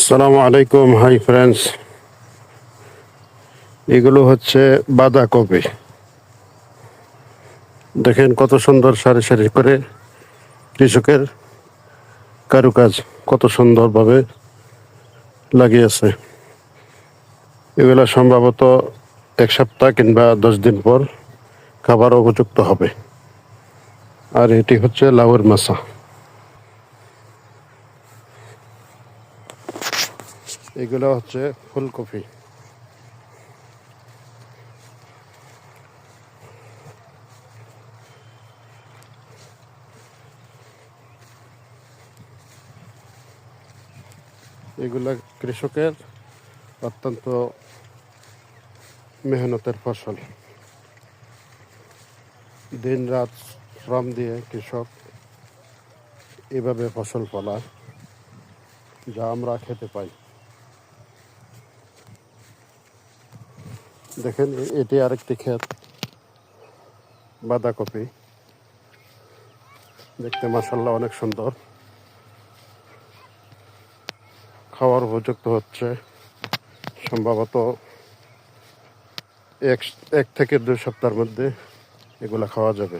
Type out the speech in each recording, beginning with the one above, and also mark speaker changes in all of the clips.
Speaker 1: আসসালামু আলাইকুম। Hi friends, এগুলো হচ্ছে বাঁধাকপি। দেখেন কত সুন্দর সারি সারি করে কৃষকের কারুকাজ কত সুন্দরভাবে লাগিয়েছে। এগুলো সম্ভবত এক সপ্তাহ কিংবা 10 দিন পর খাবার উপযুক্ত হবে। আর এটি হচ্ছে লাউয়ের মাচা। এগুলো হচ্ছে ফুলকপি। এগুলা কৃষকের অত্যন্ত মেহনতের ফসল। দিন রাত শ্রম দিয়ে কৃষক এভাবে ফসল ফলায়, যা আমরা খেতে পাই। দেখেন এটি আরেকটি ক্ষেত বাঁধাকপি। দেখতে মাশাআল্লাহ অনেক সুন্দর। খাওয়ার উপযুক্ত হচ্ছে সম্ভবত এক এক থেকে 2 সপ্তাহের মধ্যে এগুলা খাওয়া যাবে,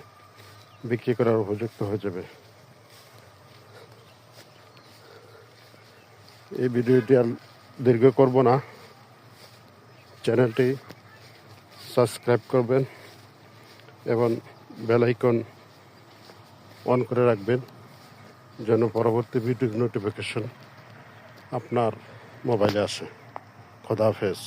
Speaker 1: বিক্রি করার উপযুক্ত হয়ে যাবে। এই ভিডিওটি আর দীর্ঘ করব না, চ্যানেলটি সাবস্ক্রাইব করবেন এবং বেল আইকন অন করে রাখবেন যেন পরবর্তী ভিডিওর নোটিফিকেশন আপনার মোবাইলে আসে। খোদা হাফেজ।